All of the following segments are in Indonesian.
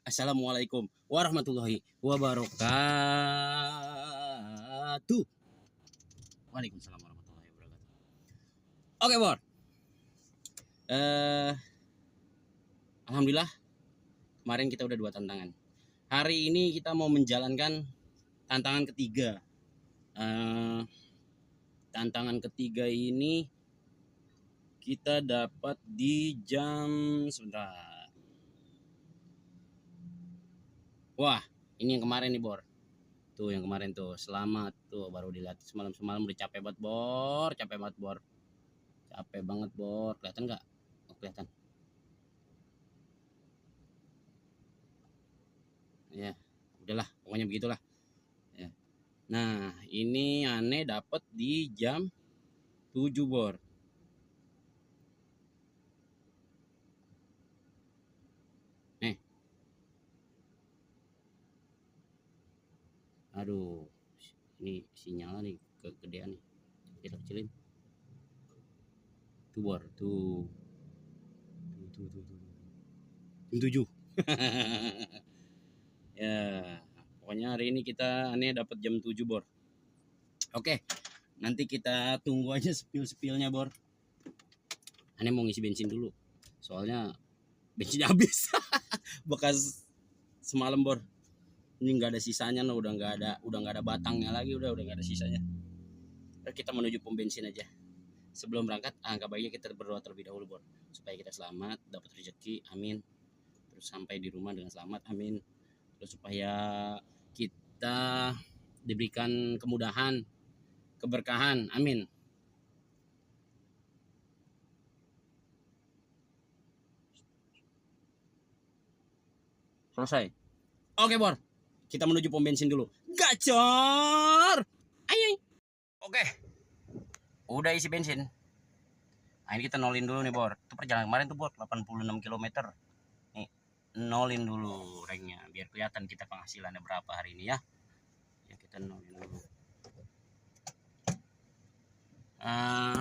Assalamualaikum warahmatullahi wabarakatuh. Waalaikumsalam warahmatullahi wabarakatuh. Oke, Bor. Eh, Alhamdulillah kemarin kita udah 2 tantangan. Hari ini kita mau menjalankan tantangan ketiga. Eh, Tantangan ketiga ini kita dapat di jam sebentar. Wah, ini yang kemarin nih, Bor. Tuh yang kemarin tuh, selamat tuh baru dilihat semalam udah capek banget, Bor. Capek banget, Bor. Capek banget, Bor. Kelihatan nggak? Oh, kelihatan. Ya, udahlah, pokoknya begitulah. Ya. Nah, ini aneh dapat di jam 7, Bor. Nih, aduh. Ini sinyal nih kegedean nih. Kecil-kecilin. Tuh, Bor. Tuh. Tuh. 7. Ya, pokoknya hari ini kita aneh dapat jam 7, Bor. Oke, nanti kita tunggu aja spill-spillnya, Bor. Aneh mau ngisi bensin dulu. Soalnya bensinnya habis. Bekas semalam, Bor. Ini nggak ada sisanya loh, udah nggak ada batangnya lagi, udah nggak ada sisanya. Kita menuju pom bensin aja. Sebelum berangkat, angka baiknya kita berdoa terlebih dahulu, Bor, supaya kita selamat, dapat rezeki, amin. Terus sampai di rumah dengan selamat, amin. Terus supaya kita diberikan kemudahan, keberkahan, amin. Selesai. Oke, Bor. Kita menuju pom bensin dulu. Gacor. Ayo. Oke. Udah isi bensin. Nah, ini kita nolin dulu nih, Bor. Itu perjalanan kemarin tuh, Bor, 86 km. Nih, nolin dulu ranknya biar kelihatan kita penghasilannya berapa hari ini ya. Ya, kita nolin dulu.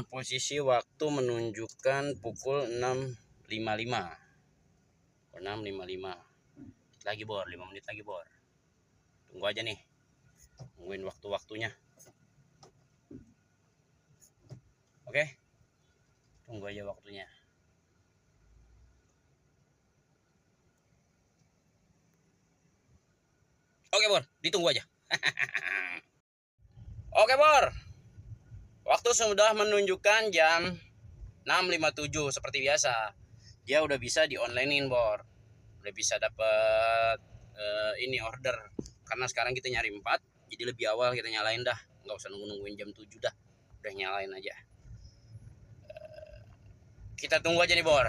Posisi waktu menunjukkan pukul 6.55. 6.55. Lagi, Bor, 5 menit lagi, Bor. Tunggu aja nih. Tungguin waktu-waktunya. Oke. Tunggu aja waktunya. Oke, Bor, ditunggu aja. Oke, Bor. Waktu sudah menunjukkan jam 6.57 seperti biasa. Dia udah bisa di onlinein, Bor. Udah bisa dapat ini order. Karena sekarang kita nyari 4, jadi lebih awal kita nyalain dah. Nggak usah nungguin jam 7 dah. Udah nyalain aja. Kita tunggu aja nih, Bor.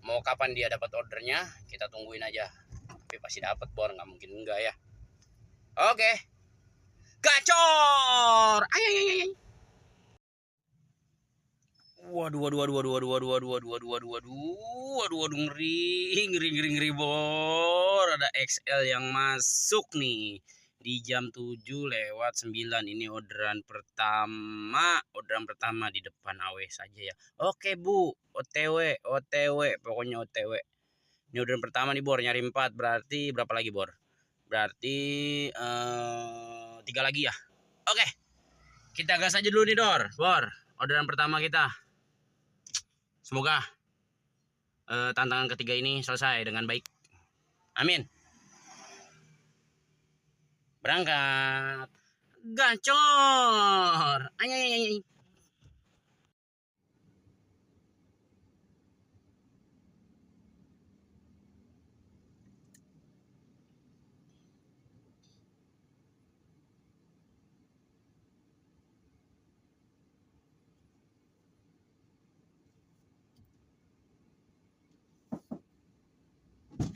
Mau kapan dia dapat ordernya, kita tungguin aja. Tapi pasti dapat, Bor, nggak mungkin enggak ya. Oke. Gacor. Ay. Waduh, ngeri, Bor. Ada XL yang masuk nih di jam 7:09. Ini orderan pertama di depan AW saja ya. Oke, Bu, OTW, pokoknya OTW. Ini orderan pertama nih, Bor, nyari 4, berarti berapa lagi, Bor? Berarti 3 lagi ya. Oke, kita gas aja dulu nih, Bor. Orderan pertama kita. Semoga tantangan ketiga ini selesai dengan baik. Amin. Berangkat. Gacor. Ay.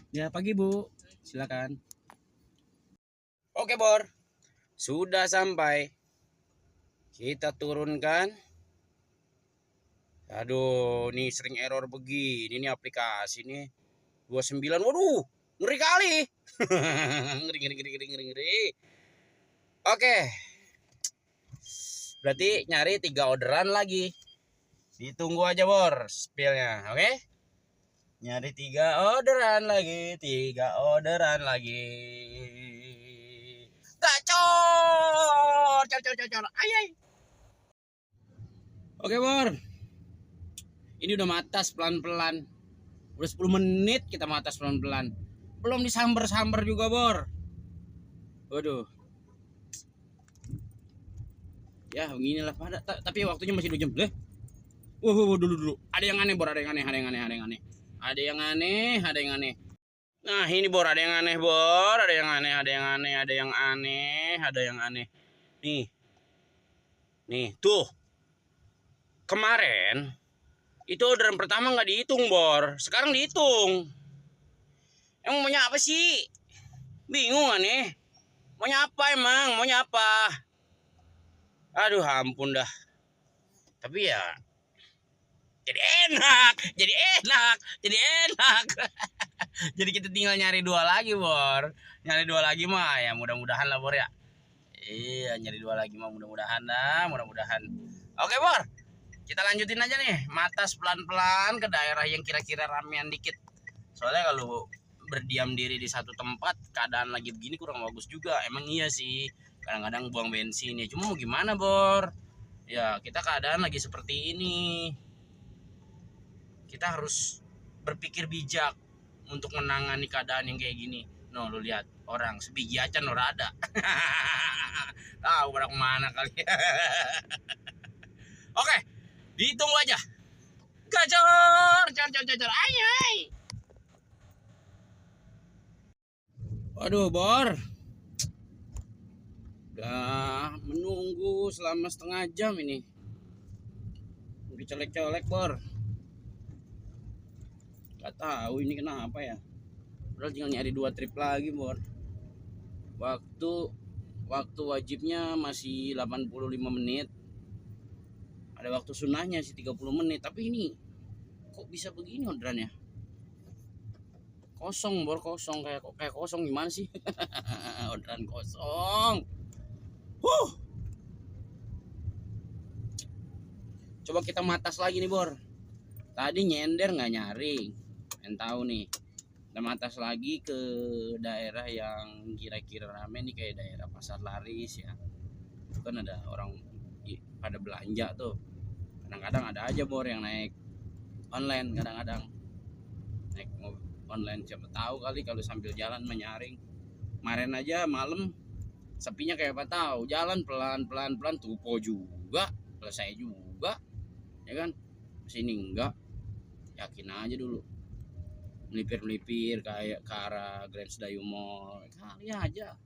Ya, pagi, Bu. Silakan. Oke, Bor. Sudah sampai. Kita turunkan. Aduh, ini sering error begini nih aplikasi nih. 29. Waduh, ngeri kali. ngeri. Oke. Berarti nyari 3 orderan lagi. Ditunggu aja, Bor, spillnya. Oke? Nyari 3 orderan lagi. Gacor, cor. Ayai. Oke, Bor. Ini udah matas pelan-pelan. Udah 10 menit kita matas pelan-pelan. Belum disamber-samber juga, Bor. Waduh. Ya, beginilah pada. Tapi waktunya masih 2 jam. Leh. Dulu. Ada yang aneh, Bor. Ada yang aneh. Ada yang aneh. Nah, ini, Bor. Ada yang aneh, Bor. Ada yang aneh. Nih, tuh. Kemarin itu orderan pertama nggak dihitung, Bor. Sekarang dihitung. Emang maunya apa sih? Bingung aneh. Maunya apa? Aduh, ampun dah. Tapi ya jadi enak. Jadi kita tinggal nyari 2 lagi, Bor. Nyari 2 lagi mah ya mudah-mudahan lah, Bor ya. Iya, nyari 2 lagi mah mudah-mudahan. Oke, Bor. Kita lanjutin aja nih, matas pelan-pelan ke daerah yang kira-kira ramean dikit. Soalnya kalau berdiam diri di satu tempat, keadaan lagi begini kurang bagus juga. Emang iya sih, kadang-kadang buang bensin ya. Cuma mau gimana, Bor? Ya, kita keadaan lagi seperti ini. Kita harus berpikir bijak untuk menangani keadaan yang kayak gini. No, lu lihat, orang sebiji acan ora ada. Tahu pada kemana kali. Oke. Dihitung aja. Gacor. Ayai. Waduh, Bor. Udah menunggu selama setengah jam ini. Dicolek-colek, Bor. Gak tahu ini kenapa ya. Padahal tinggal nyari 2 trip lagi, Bor. Waktu wajibnya masih 85 menit. Ada waktu sunahnya sih 30 menit. Tapi ini kok bisa begini orderannya? Kosong, Bor, kosong. Kayak kosong gimana sih? Orderan kosong. Coba kita matas lagi nih, Bor. Tadi nyender nggak nyaring. Pengen tahu nih. Kita matas lagi ke daerah yang kira-kira rame nih, kayak daerah Pasar Laris ya. Itu kan ada orang pada belanja tuh. Kadang-kadang ada aja, Bor, yang naik online. Kadang-kadang naik online, siapa tahu kali kalau sambil jalan menyaring. Kemarin aja malam sepinya kayak apa tahu, jalan pelan tupo juga, selesai juga ya kan. Sini enggak, yakin aja dulu, melipir kayak ke arah Grand Sedayu Mall kali aja,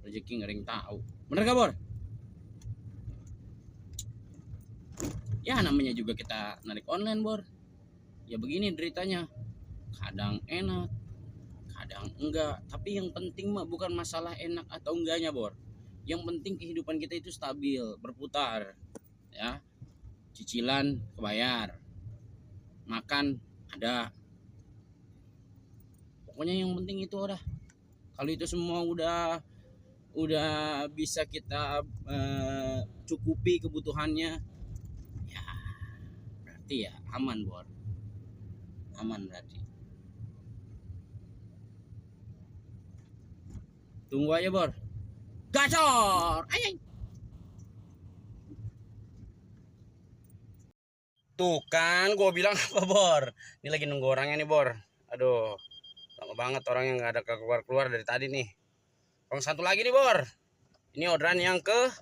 rezeki ngering tahu. Bener gak, Bor? Ya namanya juga kita narik online, Bor. Ya begini deritanya, kadang enak, kadang enggak. Tapi yang penting mah bukan masalah enak atau enggaknya, Bor. Yang penting kehidupan kita itu stabil, berputar. Ya. Cicilan kebayar. Makan ada. Pokoknya yang penting itu udah. Kalau itu semua udah bisa kita cukupi kebutuhannya, ya berarti ya aman, Bor. Aman berarti. Tunggu aja, Bor. Gacor. Ayai. Tuh kan gue bilang apa, Bor? Ini lagi nunggu orangnya nih, Bor. Aduh, lama banget orangnya nggak ada keluar dari tadi nih. Orang satu lagi nih, Bor. Ini orderan yang ke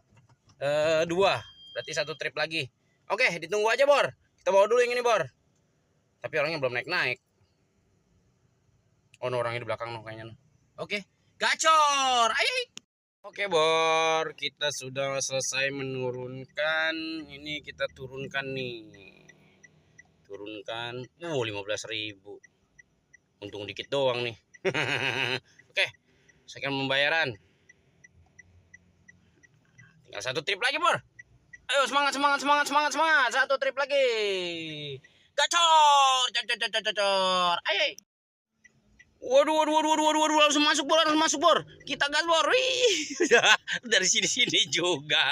2. Berarti 1 trip lagi. Oke, ditunggu aja, Bor. Kita bawa dulu yang ini, Bor. Tapi orangnya belum naik. Oh, no, orangnya di belakang no kayaknya. Oke, gacor. Ayai. Oke, Bor, kita sudah selesai menurunkan. Ini kita turunkan nih. Turunkan 15.000. Untung dikit doang nih. Oke, sekian pembayaran. Tinggal 1 trip lagi, Bor. Ayo semangat. 1 trip lagi. Gacor. Ayai. Waduh, waduh, waduh, waduh, waduh, waduh, langsung masuk bor, langsung masuk bor. Kita gas bor. Wih. Dari sini-sini juga.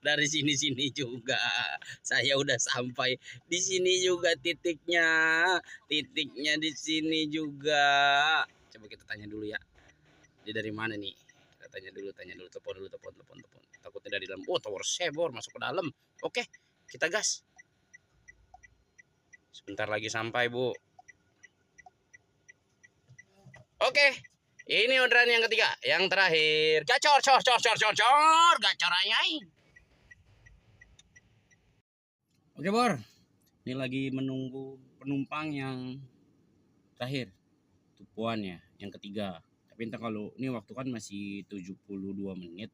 Dari sini-sini juga. Saya udah sampai di sini juga titiknya. Titiknya di sini juga. Coba kita tanya dulu ya. Dia dari mana nih? Kita tanya dulu, telepon dulu, telepon. Takutnya dari dalam. Oh, tower sebor masuk ke dalam. Oke, kita gas. Sebentar lagi sampai, Bu. Oke, ini orderan yang ketiga, yang terakhir. Gacor, gacor ayai. Oke, Bor. Ini lagi menunggu penumpang yang terakhir. Tupuannya, yang ketiga. Tapi entah kalau ini waktu kan masih 72 menit.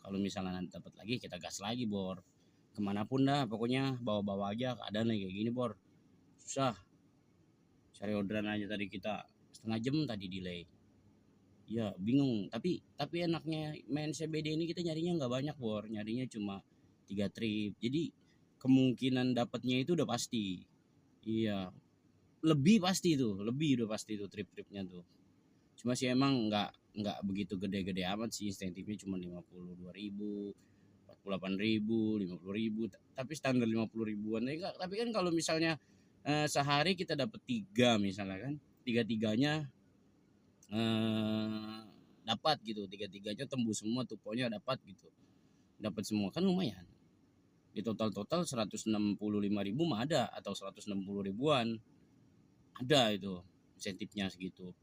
Kalau misalnya nanti dapat lagi, kita gas lagi, Bor. Kemanapun dah, pokoknya bawa-bawa aja keadaan kayak gini, Bor. Susah. Cari orderan aja tadi kita setengah jam tadi delay. Ya bingung, tapi enaknya main CBD ini kita nyarinya nggak banyak, Bor. Nyarinya cuma 3 trip, jadi kemungkinan dapatnya itu udah pasti. Iya, lebih udah pasti tuh trip-tripnya tuh. Cuma sih emang nggak begitu gede-gede amat sih, insentifnya cuma 52.000, 48.000, 50.000, tapi standar 50 ribuan. Tapi kan kalau misalnya sehari kita dapat 3 misalnya kan, tiga-tiganya dapat gitu, tiga-tiganya tembus semua, tuponya dapat gitu, dapat semua kan lumayan. Di total 165.000 mah ada, atau 160 ribuan ada itu insentifnya segitu.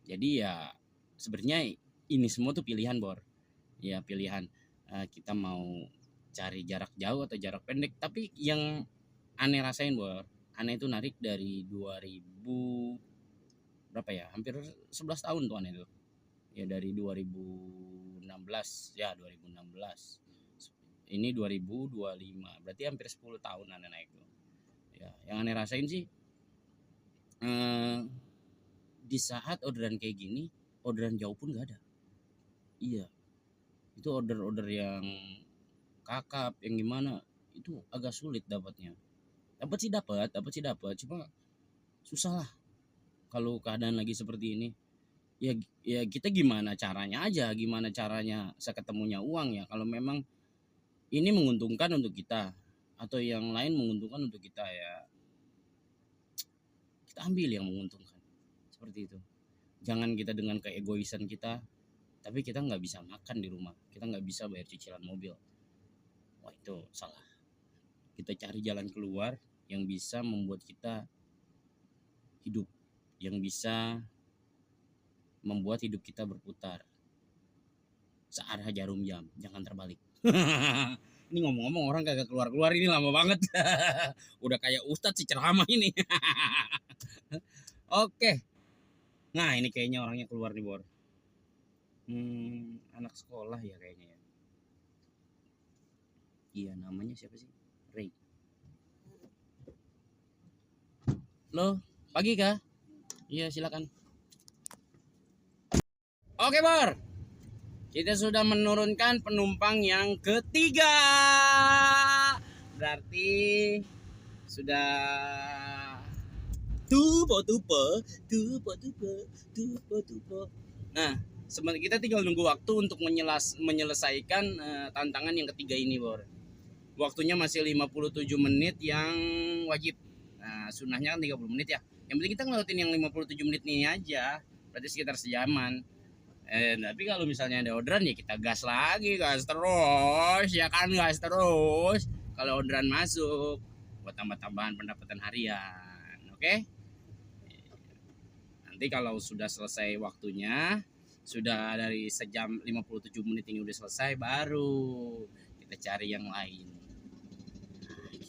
Jadi ya sebenarnya ini semua tuh pilihan, Bor. Ya pilihan, kita mau cari jarak jauh atau jarak pendek. Tapi yang aneh rasain, Bor, aneh itu narik dari 2000 berapa ya, hampir 11 tahun tuh aneh tuh. Ya dari 2016, ya 2016, ini 2025, berarti hampir 10 tahun aneh naik tuh. Ya yang aneh rasain sih, di saat orderan kayak gini, orderan jauh pun gak ada. Iya, itu order yang kakap yang gimana itu agak sulit dapatnya. Dapat, cuma susah lah kalau keadaan lagi seperti ini. Ya kita gimana caranya seketemunya uang ya, kalau memang ini menguntungkan untuk kita atau yang lain menguntungkan untuk kita, ya kita ambil yang menguntungkan, seperti itu. Jangan kita dengan keegoisan kita tapi kita nggak bisa makan di rumah, kita nggak bisa bayar cicilan mobil. Wah, itu salah. Kita cari jalan keluar yang bisa membuat kita hidup, yang bisa membuat hidup kita berputar searah jarum jam, jangan terbalik. Ini ngomong-ngomong orang kagak keluar-keluar, ini lama banget. Udah kayak ustadz si ceramah ini. Oke, nah ini kayaknya orangnya keluar nih, Bor. Anak sekolah ya kayaknya ya. Iya, namanya siapa sih? Ray. Lo pagi kah? Iya, silakan. Oke, Bor. Kita sudah menurunkan penumpang yang ketiga. Berarti sudah tupo. Nah, sebenarnya kita tinggal nunggu waktu untuk menyelesaikan tantangan yang ketiga ini, Bor. Waktunya masih 57 menit yang wajib. Nah, sunnahnya kan 30 menit ya. Yang penting kita ngelewatin yang 57 menit ini aja. Berarti sekitar sejaman. Tapi kalau misalnya ada orderan ya kita gas lagi, gas terus, ya kan, gas terus. Kalau orderan masuk buat tambah-tambahan pendapatan harian, oke? Nanti kalau sudah selesai waktunya, sudah dari sejam 57 menit ini udah selesai, baru kita cari yang lain.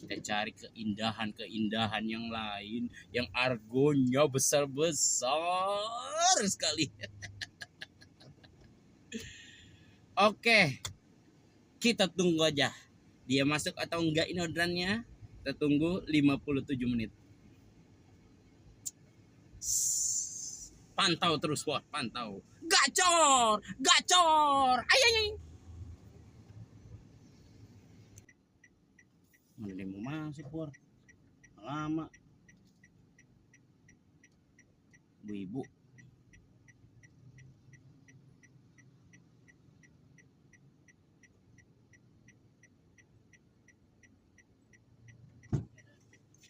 Kita cari keindahan yang lain yang argonya besar-besar sekali. Oke, kita tunggu aja dia masuk atau enggak ini orderannya. Kita tunggu 57 menit. Pantau terus, Bor, pantau. Gacor. Ayy. Mana dia mau masuk, Bor? Lama. ibu-ibu.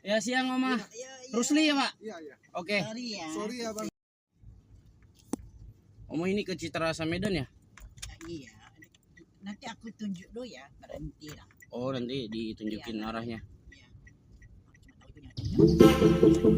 Ya siang Mama. Rusli ya Pak? Iya, iya. Oke. Sorry ya, Bang. Oma ini ke Citra Rasa Medan ya? Iya. Nanti aku tunjuk dulu ya, berhenti lah. Oh nanti ditunjukin Iya, arahnya. Iya. Cuma tahu itu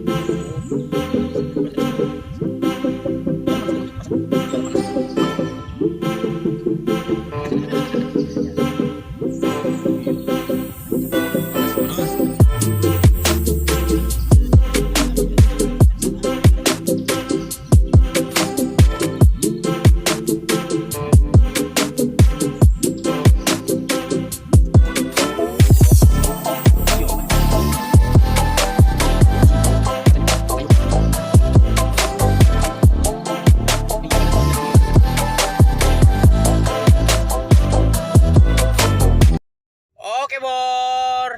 Oke Bor.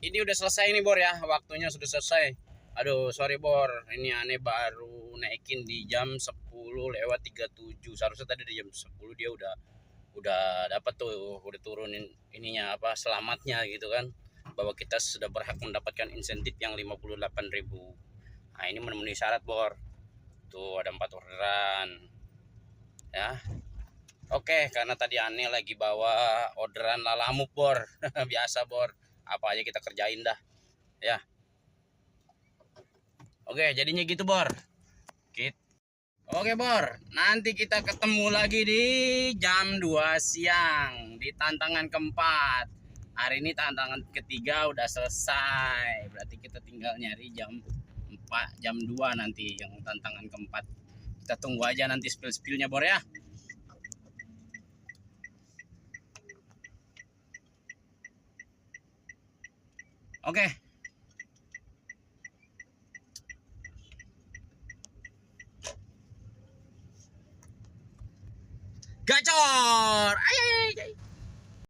Ini udah selesai nih Bor ya, waktunya sudah selesai. Aduh sorry Bor, ini aneh baru naikin di jam 10:37. Seharusnya tadi di jam 10 dia udah dapat tuh, udah turunin ininya apa selamatnya gitu kan, bahwa kita sudah berhak mendapatkan insentif yang 58.000. Nah ini memenuhi syarat Bor. Tuh ada 4 orderan ya. Oke, karena tadi aneh lagi bawa orderan lalamuk Bor. Biasa Bor, apa aja kita kerjain dah ya. Oke jadinya gitu Bor. Oke Bor, nanti kita ketemu lagi di jam 2 siang di tantangan keempat. Hari ini tantangan ketiga udah selesai, berarti kita tinggal nyari jam 2 nanti yang tantangan keempat. Kita tunggu aja nanti spill-spillnya Bor ya. Oke. Gacor. Ay, ay, ay.